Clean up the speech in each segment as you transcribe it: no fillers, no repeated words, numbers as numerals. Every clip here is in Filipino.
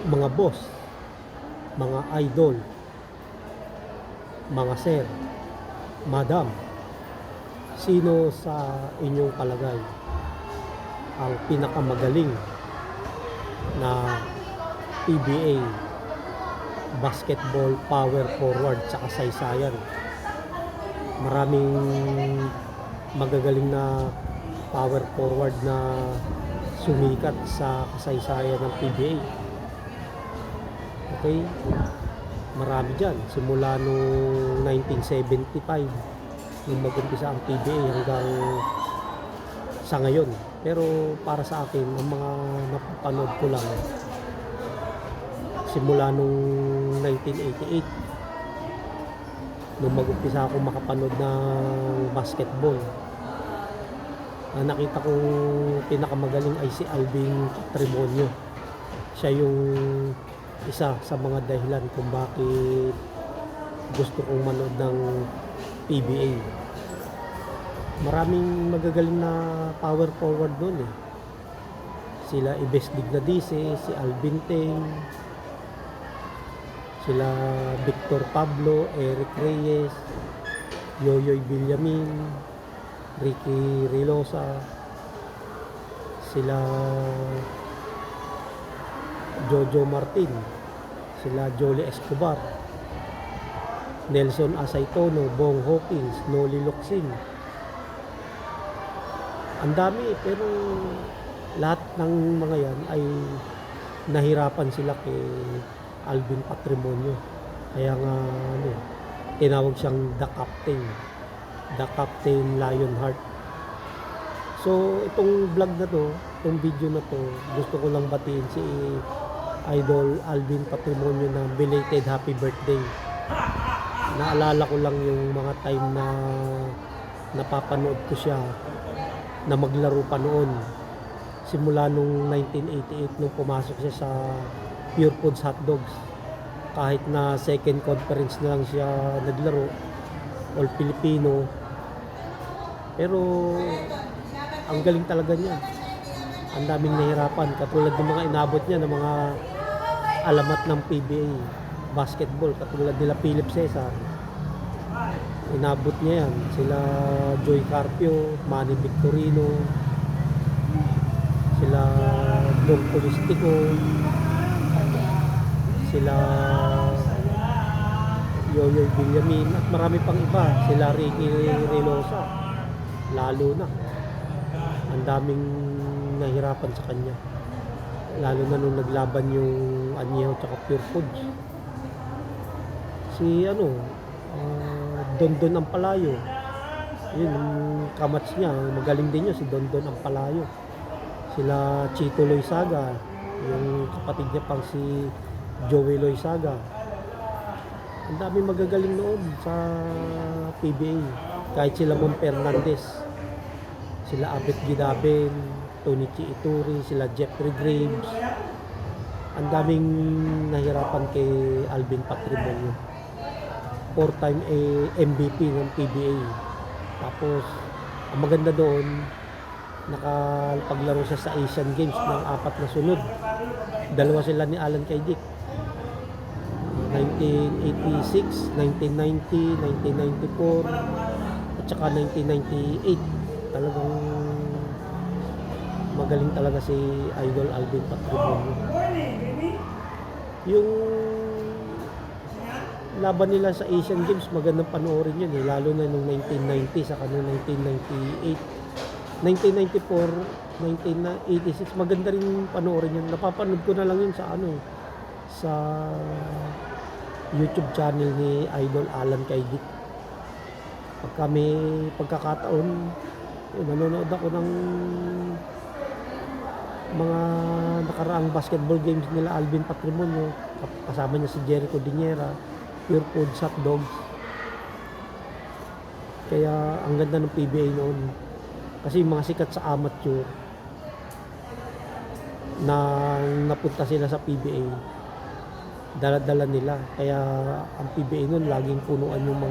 mga boss, mga idol, mga sir, madam, sino sa inyong palagay ang pinakamagaling na PBA basketball power forward sa kasaysayan? Maraming magagaling na power forward na sumikat sa kasaysayan ng PBA. Okay? Marami dyan. Simula noong 1975, nung mag-umpisa ang PBA hanggang sa ngayon. Pero para sa akin, ang mga napapanood ko lang, simula nung 1988, nung mag-umpisa ako makapanood ng basketball, ang nakita kong pinakamagaling ay si Alvin Patrimonio. Siya yung isa sa mga dahilan kung bakit gusto kong manood ng PBA. Maraming magagaling na power forward doon eh. Sila Ibes Dignadice, si Alvin Teng, sila Victor Pablo, Eric Reyes, Yoyoy Villamin, Ricky Rilosa, sila Jojo Martin, sila Jolie Escobar, Nelson Asaytono, Bong Hawkins, Noli Locsin. Ang dami pero lahat ng mga yan ay nahirapan sila kay Alvin Patrimonio. Kaya nga tinawag siyang The Captain Lionheart. So itong vlog na to, itong video na to, gusto ko lang batiin si Idol Alvin Patrimonio na belated happy birthday. Naalala ko lang yung mga time na napapanood ko siya na maglaro pa noon. Simula nung 1988 nung pumasok siya sa Pure Foods Hotdogs. Kahit na second conference na lang siya naglaro, all Filipino. Pero ang galing talaga niya. Ang daming nahirapan. Katulad ng mga inabot niya ng mga alamat ng PBA basketball. Katulad nila Philip Cesar. Inabot niya yan. Sila Joy Carpio, Manny Victorino, sila Don Polistico, sila Yoyoy Villamin, at marami pang iba. Sila Ricky Rilosa. Lalo na. Ang daming nahirapan sa kanya. Lalo na nung naglaban yung Anyeho tsaka Pure Foods. Si Dondon Ampalayo. Yun, yung kamats niya. Magaling din yun si Dondon Ampalayo. Sila Chito Loizaga. Yung kapatid niya pang si Joey Loizaga. Ang dami magagaling noon sa PBA. Kahit sila Mon Fernandez, sila Abet Gidaben, Tonichi Ituri, sila Jeffrey Graves. Ang daming nahirapan kay Alvin Patrimonio. 4-time MVP ng PBA. Tapos ang maganda doon, nakapaglaro siya sa Asian Games ng 4 na sunod. Dalawa sila ni Alan Kaydik. 1986, 1990, 1994, at saka 1998. Talagang magaling talaga si Idol Alvin Patrimonio. Yung laban nila sa Asian Games, magandang panoorin yun eh. Lalo na nung 1990 saka nung 1998. 1994, 1986, maganda rin panoorin yun. Napapanood ko na lang yun sa YouTube channel ni Idol Alan Kaydik. Pagka may pagkakataon, nanonood ako ng mga nakaraang basketball games nila Alvin Patrimonio. Kasama niya si Jericho Diniera, Pure Foods Hotdogs. Kaya ang ganda ng PBA noon. Kasi mga sikat sa amateur na napunta sila sa PBA, dala-dala nila. Kaya ang PBA noon laging punuan yung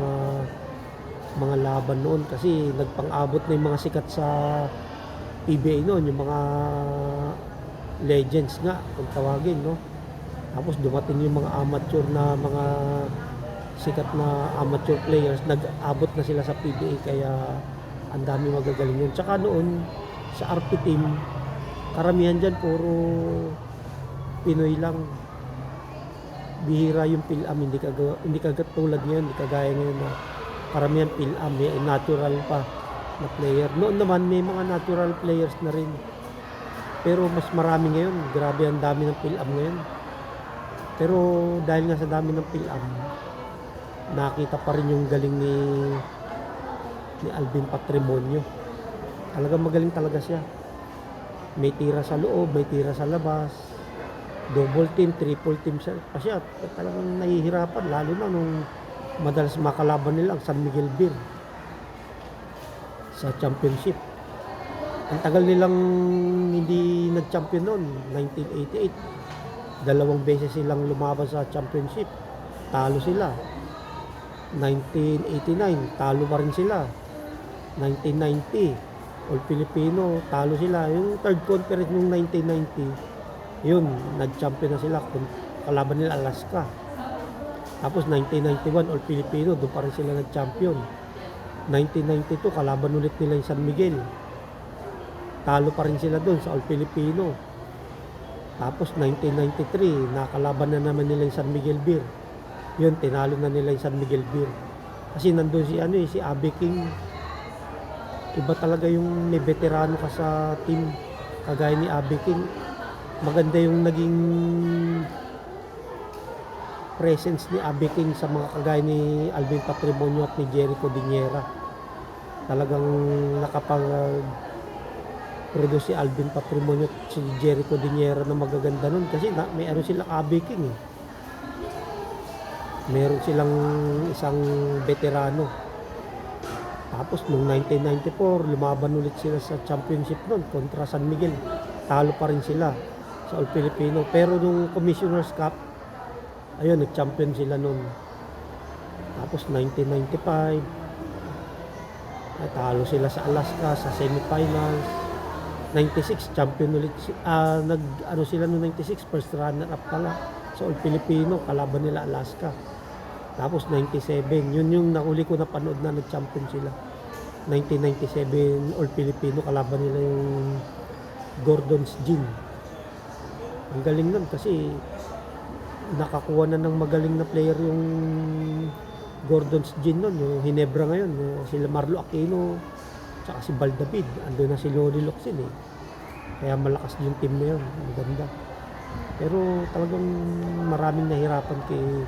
mga laban noon, kasi nagpang-abot na yung mga sikat sa PBA noon, yung mga legends nga kung tawagin, no? Tapos dumating yung mga amateur na mga sikat na amateur players, nag-abot na sila sa PBA kaya ang dami magagaling yun. Tsaka noon sa RP team, karamihan dyan puro Pinoy lang. Bihira yung PhilAm, hindi katulad ngayon, hindi kagaya ngayon na karamihan PhilAm, may natural pa na player. Noon naman may mga natural players na rin. Pero mas marami ngayon, grabe ang dami ng PhilAm ngayon. Pero dahil nga sa dami ng PhilAm, nakita pa rin yung galing ni Alvin Patrimonio. Talagang magaling talaga siya. May tira sa loob, may tira sa labas. Double team, triple team siya. Talagang nahihirapan, lalo na nung madalas makalaban nila ang San Miguel Beer sa championship. Ang tagal nilang hindi nag-champion noon, 1988. 2 beses silang lumaban sa championship. Talo sila. 1989, talo pa rin sila. 1990, All Filipino, talo sila. Yung third conference nung 1990, yun, nag-champion na sila. Kalaban nila Alaska. Tapos 1991, All Filipino, doon pa rin sila nag-champion. 1992, kalaban ulit nila yung San Miguel. Talo pa rin sila doon sa All Filipino. Tapos 1993, nakalaban na naman nila yung San Miguel Beer. Yun, tinalo na nila yung San Miguel Beer. Kasi nandun si Abe King. Iba talaga yung may veterano ka sa team. Kagaya ni Abe King. Maganda yung naging presence ni Abe King sa mga kagaya ni Alvin Patrimonio at ni Jericho Diniera. Talagang nakapag-produce si Alvin Patrimonio at si Jericho Diniera na magaganda nun. Kasi may ano silang Abe King eh. Meron silang isang veterano. Tapos noong 1994, lumaban ulit sila sa championship noon kontra San Miguel. Talo pa rin sila sa All Filipino. Pero nung Commissioner's Cup, ayun, nag-champion sila noon. Tapos 1995, talo sila sa Alaska sa semifinals. 96, champion ulit. Sila noong 96, first runner-up pala sa All Filipino, kalaban nila Alaska. Tapos 97, yun yung nahuli ko na panood na nag-champion sila. 1997 All Filipino, kalaban nila yung Gordon's Gin. Ang galing nun kasi nakakuha na ng magaling na player yung Gordon's Gin nun, yung Hinebra ngayon. Sila Marlo Aquino, tsaka si Bal David. Andun na si Loli Locsin eh. Kaya malakas yung team na yun. Maganda. Pero talagang maraming nahirapan kay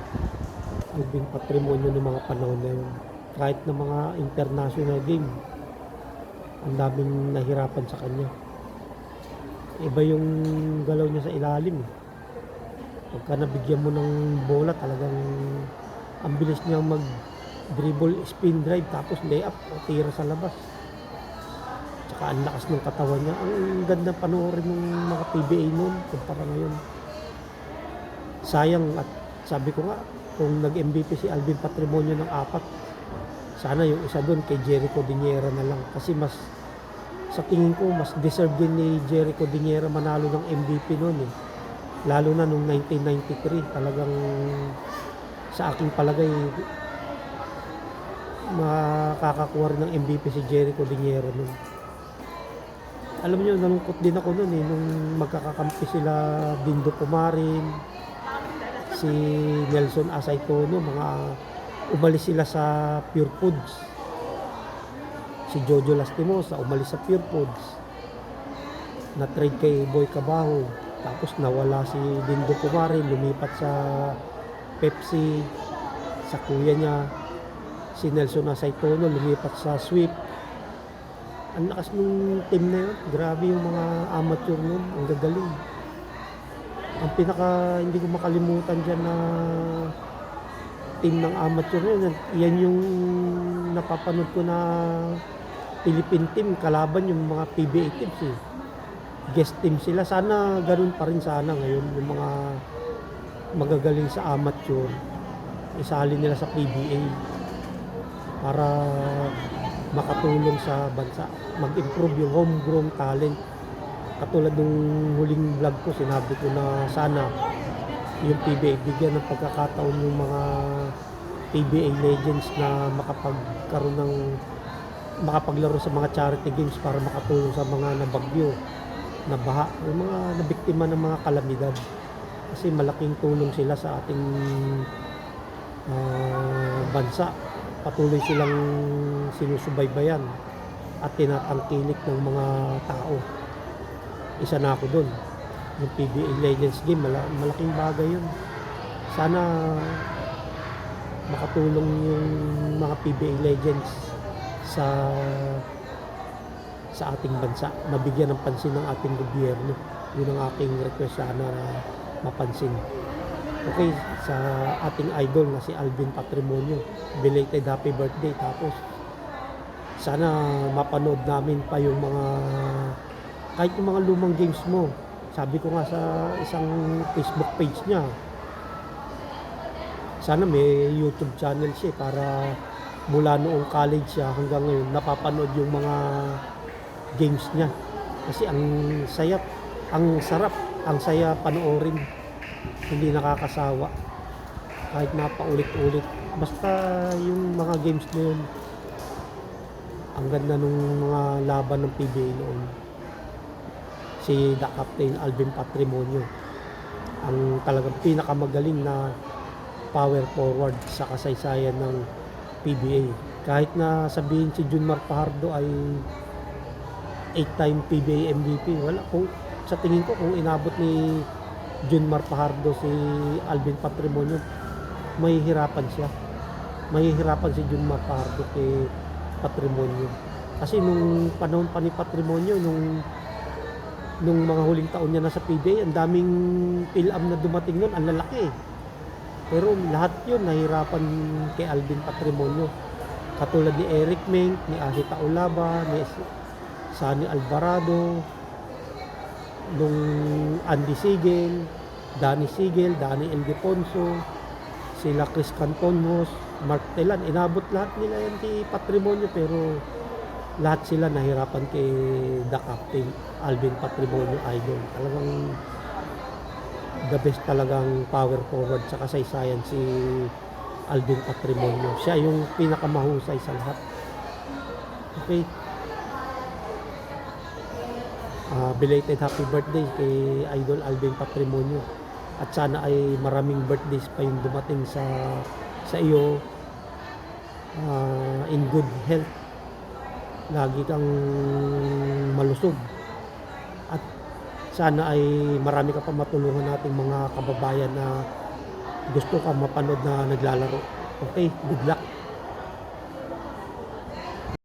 Alvin Patrimonio ng mga panahon na yun. Kahit na mga international game, ang daming nahirapan sa kanya. Iba yung galaw niya sa ilalim. Pagka nabigyan mo ng bola, talagang ang bilis niya mag-dribble, spin drive, tapos layup o tira sa labas. Tsaka ang lakas ng katawan niya. Ang ganda panoorin ng mga PBA noon kumpara ngayon. Sayang, at sabi ko nga, kung nag-MVP si Alvin Patrimonio ng 4, sana yung isa doon kay Jericho Diniera na lang. Kasi mas, sa tingin ko, mas deserve din ni Jericho Diniera manalo ng MVP noon eh. Lalo na nung 1993, talagang sa aking palagay, makakakuha rin ng MVP si Jericho Diniera noon. Alam niyo, nalungkot din ako noon eh, nung magkakakampi sila Dindo Pumarin, si Nelson Asaytono, umalis sila sa Pure Foods. Si Jojo Lastimosa umalis sa Pure Foods, na trade kay Boy Cabajo. Tapos nawala si Dindo Pumarin, lumipat sa Pepsi, sa kuya niya. Si Nelson Asaytono lumipat sa Swift. Ang lakas ng team na yun. Grabe yung mga amateur nun, ang gagaling. Ang pinaka hindi ko makalimutan dyan na team ng amateur yun, yan yung napapanood ko na Philippine team, kalaban yung mga PBA teams eh. Guest team sila. Sana ganun pa rin sana ngayon yung mga magagaling sa amateur, isali nila sa PBA para makatulong sa bansa, mag-improve yung homegrown talent. Katulad nung huling vlog ko, sinabi ko na sana yung PBA, bigyan ng pagkakataon yung mga PBA legends na makapaglaro sa mga charity games para makatulong sa mga nabagyo, nabaha, yung mga nabiktima ng mga kalamidad. Kasi malaking tulong sila sa ating bansa. Patuloy silang sinusubaybayan at tinatangkilik ng mga tao. Isa na ako dun. Yung PBA Legends game, malaking bagay yun. Sana makatulong yung mga PBA Legends sa ating bansa. Mabigyan ng pansin ng ating gobyerno. Yun ang aking request, sana mapansin. Okay, sa ating idol na si Alvin Patrimonio, belated happy birthday. Tapos sana mapanood namin pa yung mga kahit yung mga lumang games mo. Sabi ko nga sa isang Facebook page niya, sana may YouTube channel siya para mula noong college siya hanggang ngayon napapanood yung mga games niya. Kasi ang sarap, ang saya panoorin. Hindi nakakasawa. Kahit napaulit-ulit. Basta yung mga games na yun, ang ganda nung mga laban ng PBA noon. Si The Captain Alvin Patrimonio, ang talagang pinakamagaling na power forward sa kasaysayan ng PBA. Kahit na sabihin si Junmar Fajardo ay 8-time PBA MVP, wala. Kung sa tingin ko, kung inabot ni Junmar Fajardo si Alvin Patrimonio, mahihirapan siya. Mahihirapan si Junmar Fajardo kay Patrimonio. Kasi nung panahon pa ni Patrimonio, nung mga huling taon niya na sa PBA, ang daming PhilAm na dumating nun, ang lalaki. Pero lahat yun nahirapan kay Alvin Patrimonio. Katulad ni Eric Meng, ni Ahi Taulaba, ni Sunny Alvarado, nung Andy Sigel, Danny Sigel, Danny Ildefonso, sila Chris Cantonos, Mark Telan, inabot lahat nila yan kay Patrimonio, pero lahat sila nahirapan kay The Captain Alvin Patrimonio idol. Talagang the best talagang power forward sa kasaysayan si Alvin Patrimonio. Siya yung pinakamahusay sa lahat. Okay. Belated happy birthday kay Idol Alvin Patrimonio. At sana ay maraming birthdays pa yung dumating sa iyo, in good health. Lagi kang malusog. At sana ay marami ka pa matulungan nating mga kababayan na gusto ka mapanood na naglalaro. Okay, good luck.